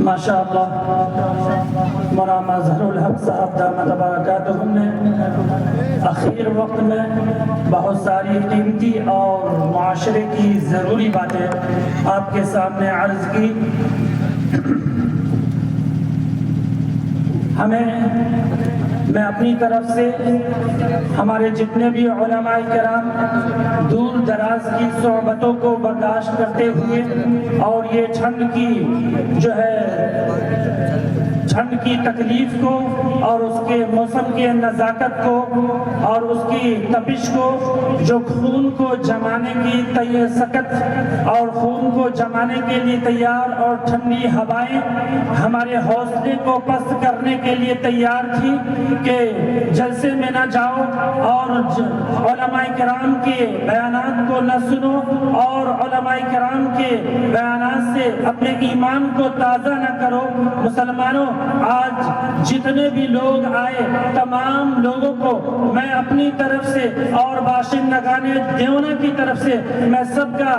ماشاءاللہ مولانا مظہر الحق صاحب دامت برکاتہم نے اخیر وقت میں بہت ساری قیمتی اور معاشرے کی ضروری باتیں آپ کے سامنے عرض کی. میں اپنی طرف سے ہمارے جتنے بھی علماء کرام دور دراز کی صحبتوں کو برداشت کرتے ہوئے اور یہ ٹھنڈ کی تکلیف کو اور اس کے موسم کی نزاکت کو اور اس کی تپش کو جو خون کو جمانے کی سکت اور خون کو جمانے کے لیے تیار اور ٹھنڈی ہوائیں ہمارے حوصلے کو پست کرنے کے لیے تیار تھی کہ جلسے میں نہ جاؤ اور علماء کرام کے بیانات کو نہ سنو اور علماء کرام کے بیانات سے اپنے ایمان کو تازہ نہ کرو. مسلمانوں، آج جتنے بھی لوگ آئے تمام لوگوں کو میں اپنی طرف سے اور باشندگان دیونا کی طرف سے میں سب کا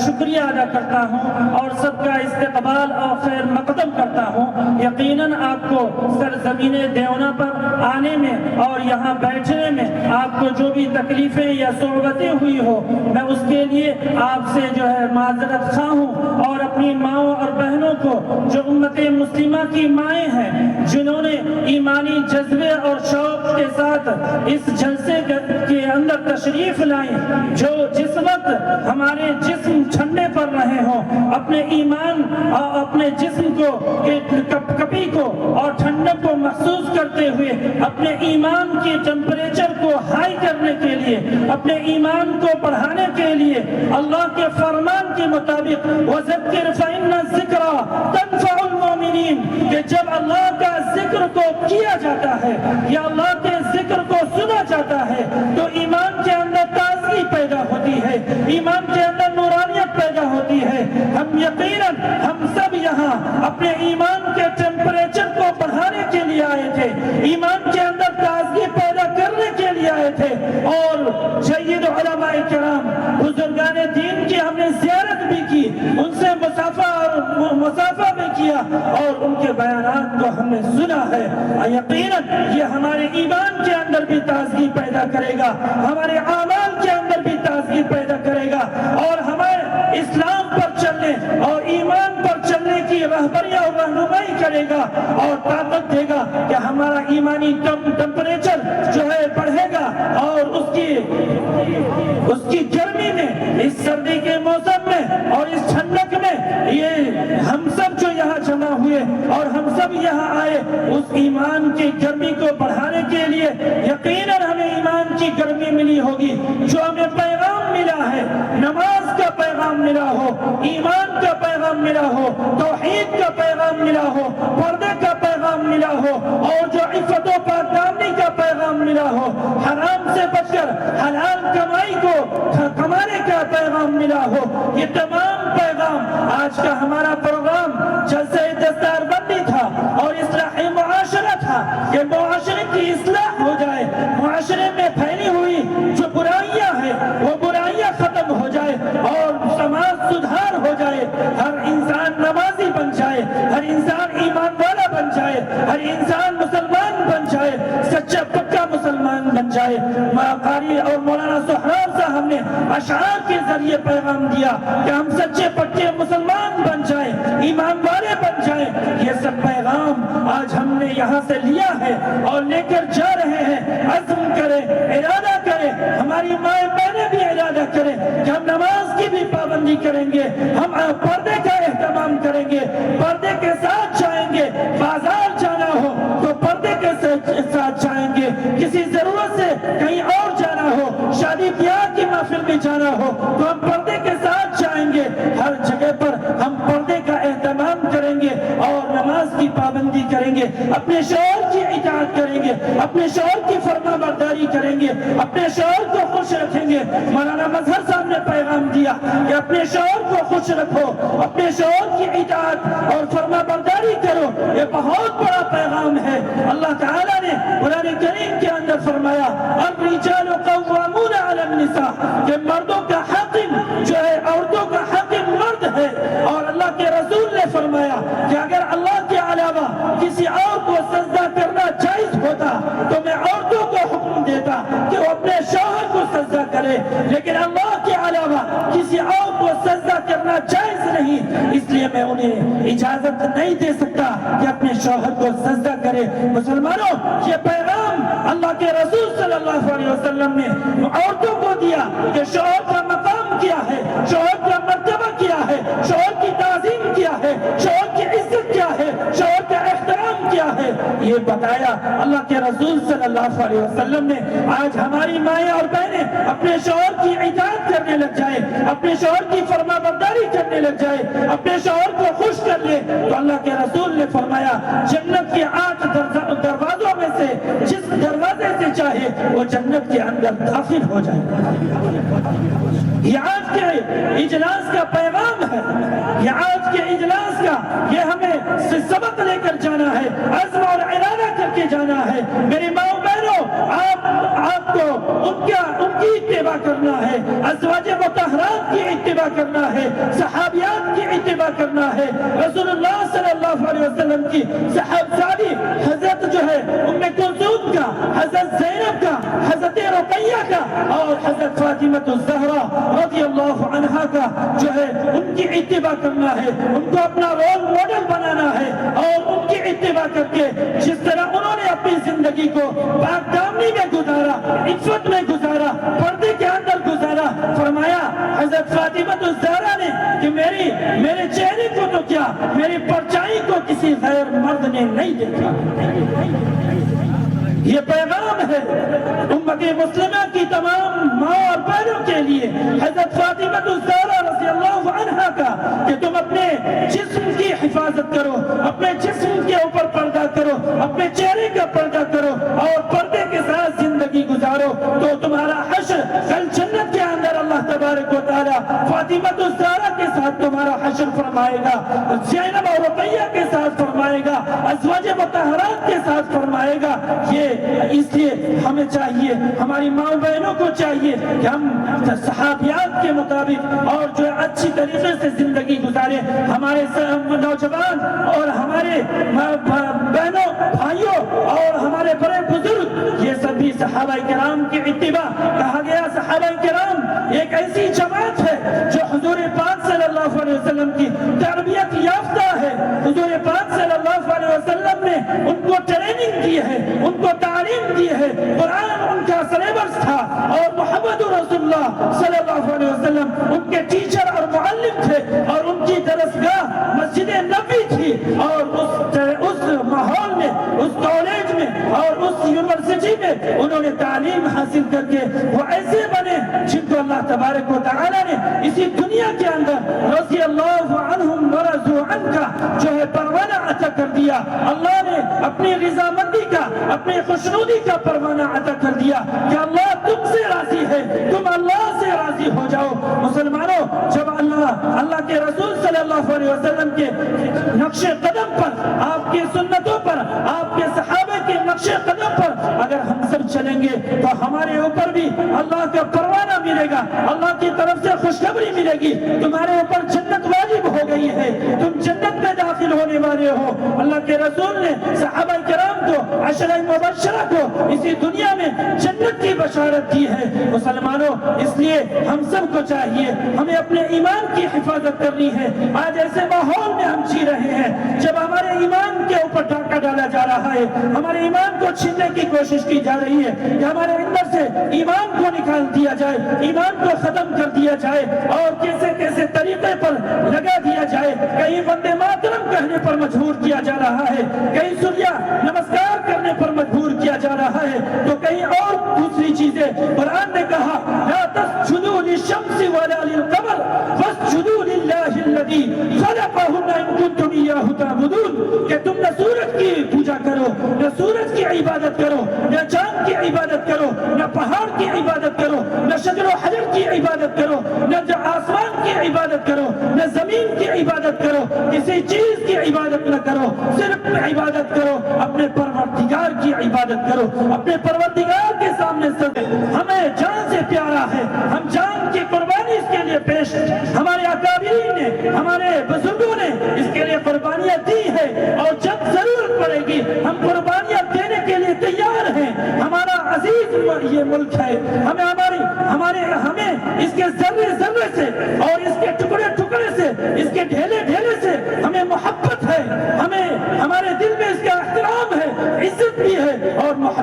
شکریہ ادا کرتا ہوں اور سب کا استقبال اور خیر مقدم کرتا ہوں. یقیناً آپ کو سرزمین دیونا پر آنے میں اور یہاں بیٹھنے میں آپ کو جو بھی تکلیفیں یا صعوبتیں ہوئی ہو میں اس کے لیے آپ سے معذرت خواہ ہوں اور اپنی ماؤں اور بہنوں کو جو امت مسلمہ کی مائیں ہیں جنہوں نے ایمانی جذبے اور شوق کے ساتھ اس جلسے کے اندر تشریف لائیں، جو جس وقت ہمارے جسم ٹھنڈے پر رہے ہوں اپنے ایمان اور اپنے جسم کو کپی کو اور ٹھنڈک کو محسوس کرتے ہوئے اپنے ایمان کی ٹمپریچر کو ہائی کرنے کے لیے اپنے ایمان کو بڑھانے کے لیے اللہ کے فرمان کے مطابق وَذَكِّرْ فَإِنَّ الذِّكْرَ تَنفَعُ الْمُؤْمِنِينَ کہ جب اللہ کا ذکر کو کیا جاتا ہے یا اللہ کے ذکر کو سنا جاتا ہے تو ایمان کے اندر تازگی پیدا ہوتی ہے، ایمان کے اندر نورانیت پیدا ہوتی ہے. ہم یقیناً ہم سب یہاں اپنے ایمان کے ٹیمپریچر کو بڑھانے کے لیے آئے تھے، ایمان کے اندر تازگی پیدا کرنے کے لیے آئے تھے اور جید علماء کرام بزرگان دین کی ہم نے زیارت بھی کی، ان سے مصافحہ بھی کیا اور ان کے بیانات کو ہم نے سنا ہے. یقیناً یہ ہمارے ایمان کے اندر بھی تازگی پیدا کرے گا، ہمارے اعمال کے اندر بھی تازگی پیدا کرے گا اور ہمارے اسلام پر چلنے اور ایمان پر چلنے کی رہبری اور رہنمائی کرے گا اور طاقت دے گا کہ ہمارا ایمانی ٹمپریچر بڑھے گا اور اس کی گرمی میں، اس سردی کے موسم میں اور اس ٹھنڈک میں یہ ہم سب جو یہاں جمع ہوئے اور ہم سب یہاں آئے اس ایمان کی گرمی کو بڑھانے کے لیے یقیناً ہمیں ایمان کی گرمی ملی ہوگی. جو ہمیں پیغام ملا ہے، نماز کا پیغام ملا ہو، ایمان کا پیغام ملا ہو، توحید کا پیغام ملا ہو، پردے کا پیغام ملا ہو اور جو عفت و پاکدامنی کا پیغام ملا ہو، حرام سے بچ کر حلال کمائی کو کمانے کا پیغام ملا ہو، یہ تمام پیغام آج کا ہمارا پروگرام جلسہ دستار بندی تھا اور اصلاح معاشرہ تھا کہ معاشرے کی اصلاح ہو جائے، معاشرے میں پھیلی ہوئی جو برائیاں ہیں وہ برائیاں ختم ہو جائے اور سماج سدھار ہو جائے، ہر انسان نمازی بن جائے، ہر انسان ایمان والا بن جائے، ہر انسان مسلمان بن جائے، سچا پکا مسلمان بن جائے. قاری اور مولانا سہراب صاحب نے اشعار کے ذریعے پیغام دیا کہ ہم سچے پکے مسلمان بن جائیں، ایمان والے بن جائیں. یہ سب پیغام آج ہم نے یہاں سے لیا ہے اور لے کر جا رہے ہیں. عزم کریں، ارادہ کریں، ہماری مائیں بہنیں بھی ارادہ کریں کہ ہم نماز کی بھی پابندی کریں گے، ہم پردے کا اہتمام کریں گے، پردے کے ساتھ جائیں گے، بازار جانا ہو تو پردے کے ساتھ جائیں گے، کسی ضرورت سے کہیں اور جانا ہو، شادی بیاہ کی محفل میں جانا ہو تو ہم پردے کے ساتھ جائیں گے. ہر جگہ پر ہم پردے کا اہتمام کریں گے اور نماز کی پابندی کریں گے، اپنے شوہر کی اطاعت کریں گے، اپنے شوہر کی فرما برداری کریں گے، اپنے شوہر کو خوش رکھیں گے. مولانا مظہر صاحب نے پیغام دیا کہ اپنے شوہر کو خوش رکھو، اپنے شوہر کی اطاعت اور فرما برداری کرو. یہ بہت بڑا پیغام ہے. اللہ تعالیٰ نے قرآن کریم کے اندر فرمایا الرجال قوامون علی النساء کہ مردوں کا حاکم جو ہے عورتوں کا حاکم مرد ہے اور اللہ کے رسول نے فرمایا کہ اگر کسی اور کو سجدہ کرنا جائز ہوتا تو میں عورتوں کو حکم دیتا کہ وہ اپنے شوہر کو سجدہ کرے، لیکن اللہ کے علاوہ کسی اور کو سجدہ کرنا جائز نہیں، اس لیے میں انہیں اجازت نہیں دے سکتا کہ اپنے شوہر کو سجدہ کرے۔ مسلمانوں، یہ پیغام اللہ کے رسول صلی اللہ علیہ وسلم نے عورتوں کو دیا کہ شوہر کا مقام کیا ہے، شوہر کا مرتبہ کیا ہے، شوہر کی تعظیم کیا ہے، شوہر کی عزت کیا ہے، شوہر کا احترام کیا ہے، یہ بتایا اللہ کے رسول صلی اللہ علیہ وسلم نے۔ آج ہماری مائیں اور بہنیں اپنے شوہر کی اطاعت کرنے لگ جائے، اپنے شوہر کی فرما برداری کرنے لگ جائے، اپنے شوہر کو خوش کر لے، تو اللہ کے رسول نے فرمایا جنت کے 8 دروازوں میں سے جس دروازے سے چاہے وہ جنت کے اندر داخل ہو جائے۔ یہ آج کے اجلاس کا پیغام ہے، یہ آج کے اجلاس کا یہ ہمیں سبق لے کر جانا ہے، عزم اور ارادہ کر کے جانا ہے۔ میری ماں بہنوں، آپ کو ان کی اتباع کرنا ہے، ازواج مطہرات کی اتباع کرنا ہے، صحابیات کی اتباع کرنا ہے، رسول اللہ صلی اللہ علیہ وسلم کی صحابی حضرت جو ہے ام کلثوم کا، حضرت زینب کا، حضرت رقیہ کا اور حضرت فاطمہ الزہرا رضی اللہ عنہا کا جو ہے ان کی اتباع کرنا ہے، ان کو اپنا رول ماڈل بنانا ہے اور ان کی اتباع کر کے جس طرح انہوں نے اپنی زندگی کو پاک دامنی میں گزارا، عفت میں گزارا، پردے کے اندر گزارا، فرمایا حضرت فاطمہ الزہرا نے کہ میرے چہرے کو تو کیا، میری پرچائی کو کسی غیر مرد نے نہیں دیکھا۔ یہ پیغام ہے امت مسلمہ کی تمام ماں اور بہنوں کے لیے، حضرت فاطمہ الزہرا رضی اللہ عنہا کا، کہ تم اپنے جسم کی حفاظت کرو، اپنے جسم کے اوپر پردہ کرو، اپنے چہرے کا پردہ کرو اور پردے کے ساتھ زندگی گزارو، تو تمہارا حشر کل جنت کے اندر اللہ تبارک و تعالی فاطمہ الزہرا کے ساتھ تمہارا حشر فرمائے گا، زینب اور رقیہ کے ساتھ فرمائے گا، ازواج مطہرات کے ساتھ فرمائے گا۔ یہ اس لیے ہمیں چاہیے، ہماری ماں بہنوں کو چاہیے کہ ہم صحابیات کے مطابق اور جو اچھی طریقے سے زندگی گزارے۔ ہمارے نوجوان اور ہمارے بہنوں، بھائیوں اور ہمارے بڑے بزرگ، یہ سبھی صحابہ کرام کی اتباع، کہا گیا صحابہ کرام ایک ایسی جماعت ہے جو حضور پاک صلی اللہ علیہ وسلم کی تربیت یافتہ ہے۔ حضور پاک صلی اللہ علیہ وسلم نے ان کو ٹریننگ دی ہے، ان کو تعلیم دی ہے، قرآن ان کا سلیبس تھا اور محمد رسول اللہ صلی اللہ علیہ وسلم ان کے ٹیچر اور معلم تھے، اور ان کی درسگاہ مسجد نبوی تھی، اور اس ماحول میں، اس کالج میں اور اس یونیورسٹی میں انہوں نے تعلیم حاصل کر کے وہ ایسے بنے جن کو اللہ تبارک و تعالی نے اسی دنیا کے اندر رضی اللہ عنہم ورضوا عنہ کا جو ہے پروانہ عطا کر دیا۔ اللہ نے اپنی رضامندی کا، اپنی خوشنودی کا پروانہ عطا کر دیا کہ اللہ تم سے راضی ہے، تم اللہ سے راضی ہو جاؤ۔ مسلمانوں، جب اللہ کے رسول صلی اللہ علیہ وسلم کے نقش قدم پر، آپ کے سنتوں پر، آپ کے صحابہ کے نقش قدم پر اگر ہم سب چلیں گے تو ہمارے اوپر بھی اللہ کا پروانہ ملے گا، اللہ کی طرف سے خوشخبری ملے گی، تمہارے اوپر جنت واجب ہو گئی ہے، تم جنت میں داخل ہونے والے ہو۔ اللہ کے رسول نے صحابہ کرام کو، عشرہ مبشرہ کو اسی دنیا میں جنت کی بشارت دی ہے۔ مسلمانوں، اس لیے ہم سب کو چاہیے، ہمیں اپنے ایمان کی حفاظت کرنی ہے۔ آج ایسے ماحول میں ہم جی رہے ہیں جب ہمارے ایمان کے اوپر ڈاکہ ڈالا جا رہا ہے، ہمارے ایمان کو چھیننے کی کوشش کی جا رہی ہے کہ ہمارے اندر سے ایمان کو نکال دیا جائے، ایمان کو ختم کر دیا جائے اور کیسے کیسے طریقے پر لگا دیا جائے۔ کہیں وندے ماترم کہنے پر مجبور کیا جا رہا ہے، کہیں سوریہ نمسکار کرنے پر مجبور کیا جا رہا ہے، تو کہیں اور دوسری چیزیں۔ قرآن نے کہا لا تسجدوا للشمس ولا للقمر واسجدوا للہ الذی خلقہن ان کنتم ایاہ تعبدون، کہ تم نہ سورج کی پوجا کرو، نہ سورج کی عبادت کرو، نہ چاند کی عبادت کرو، نہ پہاڑ کی عبادت کرو، نہ شجر و حجر کی عبادت کرو، نہ آسمان کی عبادت کرو، نہ زمین کی عبادت کرو، کسی چیز کی عبادت نہ کرو، صرف عبادت کرو اپنے پروردگار کی عبادت کرو، اپنے پروردگار کے سامنے سر ہمیں جان سے پیارا ہے، ہم جان کی قربانی اس کے لیے پیش، ہمارے اکابرین نے، ہمارے بزرگوں نے اس کے لیے قربانیاں دی ہے، اور جب ضرورت پڑے گی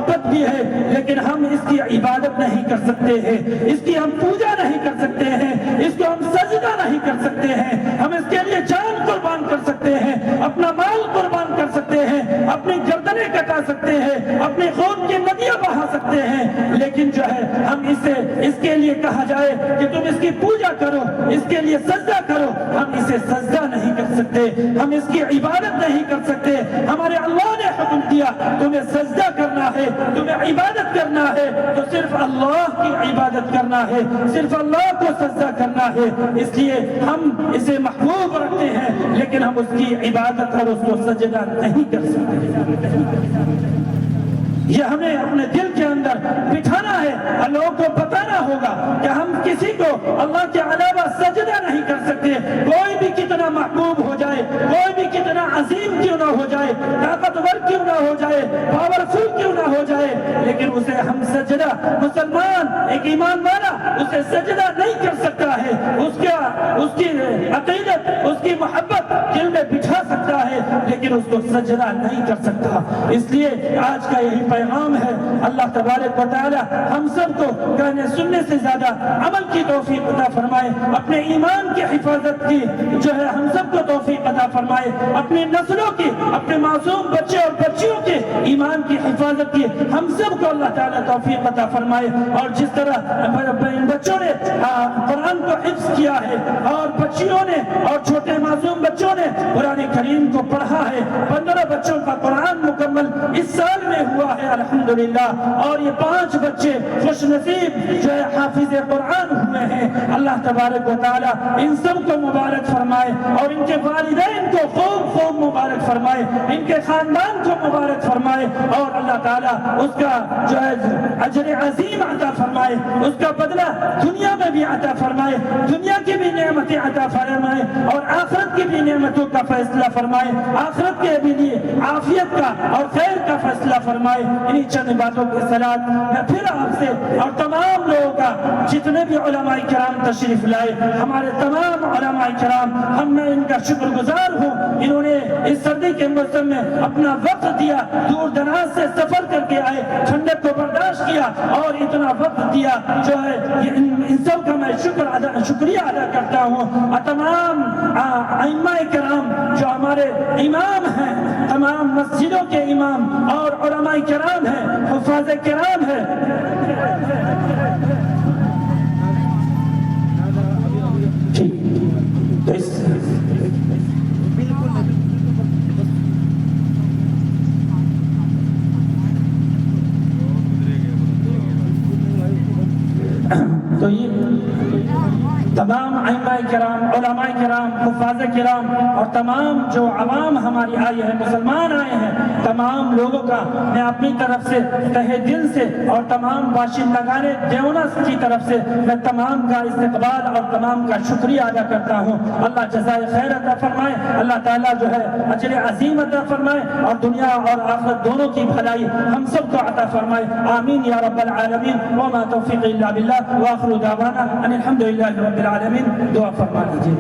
محبت بھی ہے، لیکن ہم اس کی عبادت نہیں کر سکتے ہیں، اس کی ہم پوجا نہیں کر سکتے ہیں، اس کو ہم سجدہ نہیں کر سکتے ہیں۔ ہم اس کے لیے جان قربان کر سکتے ہیں، اپنا مال قربان کر سکتے ہیں، اپنی گردنیں کٹا سکتے ہیں، اپنے خون کی ندیاں بہا سکتے ہیں، لیکن جو ہے ہم اس کے لیے کہا جائے کہ تم اس کی پوجا کرو، اس کے لیے سجدہ کرو، ہم اسے سجدہ نہیں کر سکتے، ہم اس کی عبادت نہیں کر سکتے۔ ہمارے اللہ نے حکم دیا تمہیں سجدہ کرنا ہے، تمہیں عبادت کرنا ہے تو صرف اللہ کی عبادت کرنا ہے، صرف اللہ کو سجدہ کرنا ہے۔ اس لیے ہم اسے محبوب رکھتے ہیں، لیکن ہم اس کی عبادت اور اس کو سجدہ نہیں کر سکتے۔ یہ ہمیں اپنے دل کے اندر بٹھانا ہے، لوگوں کو بتانا ہوگا کہ ہم کسی کو اللہ کے علاوہ سجدہ نہیں کر سکتے۔ کوئی بھی کتنا محبوب ہو جائے، کوئی بھی کتنا عظیم کیوں نہ ہو جائے، طاقتور کیوں نہ ہو جائے، پاورفل کیوں نہ ہو جائے، لیکن اسے ہم سجدہ، مسلمان ایک ایمان والا اسے سجدہ نہیں کر سکتا ہے۔ اس کی عقیدت، اس کی محبت دل میں بٹھا سکتا ہے، لیکن اس کو سجدہ نہیں کر سکتا۔ اس لیے آج کا یہی پیغام ہے، اللہ تبارک و تعالی ہم سب کو کہنے سننے سے زیادہ عمل کی توفیق عطا فرمائے، اپنے ایمان کی حفاظت کی جو ہے ہم سب کو توفیق عطا فرمائے، اپنی نسلوں کی، اپنے معصوم بچے اور بچیوں کے ایمان کی حفاظت کی ہم سب کو اللہ تعالی توفیق عطا فرمائے۔ اور جس طرح بچوں نے قرآن کو حفظ کیا ہے، اور بچیوں نے اور چھوٹے معصوم بچوں نے قرآن کریم کو پڑھا ہے، 15 بچوں کا قرآن مکمل اس سال میں ہوا ہے الحمدللہ، اور یہ 5 بچے خوش نصیب جو ہے حافظ قرآن ہوئے ہیں۔ اللہ تبارک و تعالی ان سب کو مبارک فرمائے، اور ان کے والدین کو خوب خوب مبارک فرمائے، ان کے خاندان کو مبارک فرمائے، اور اللہ تعالی اس کا جو ہے اجر عظیم عطا فرمائے، اس کا بدلہ دنیا میں بھی عطا فرمائے، دنیا کی بھی نعمتیں عطا فرمائے، اور آخرت کی بھی نعمتوں کا فیصلہ فرمائے، آخرت کے بھی لیے عافیت کا اور خیر کا فیصلہ فرمائے۔ انہی چند باتوں کے ساتھ میں پھر آپ سے اور تمام لوگوں کا، جتنے بھی علماء کرام تشریف لائے، ہمارے تمام علماء کرام، میں ان کا شکر گزار ہوں، انہوں نے اس سردی کے موسم میں اپنا وقت دیا، دور دراز سے سفر کر کے آئے، ٹھنڈک کو برداشت کیا اور اتنا وقت دیا، جو ہے ان سب کا میں شکریہ ادا کرتا ہوں۔ تمام ائمہ کرام جو ہمارے امام ہیں، تمام مسجدوں کے امام اور علماء کرام ہیں، حفاظ کرام ہیں، تو یہ تمام ائمہ کرام، علماء کرام، حفاظ کرام اور تمام جو عوام ہماری آئی ہے، مسلمان آئے ہیں، تمام لوگوں کا میں اپنی طرف سے تہہ دل سے اور تمام باشندگان دیونس کی طرف سے میں تمام کا استقبال اور تمام کا شکریہ ادا کرتا ہوں۔ اللہ جزائے خیر عطا فرمائے، اللہ تعالیٰ جو ہے اجر عظیم عطا فرمائے، اور دنیا اور آخرت دونوں کی بھلائی ہم سب کو عطا فرمائے، آمین یا رب العالمین۔ وما توفیق الا باللہ، وآخر دعوانا ان الحمد للہ رب العالمین۔ دعا فرما لیجیے۔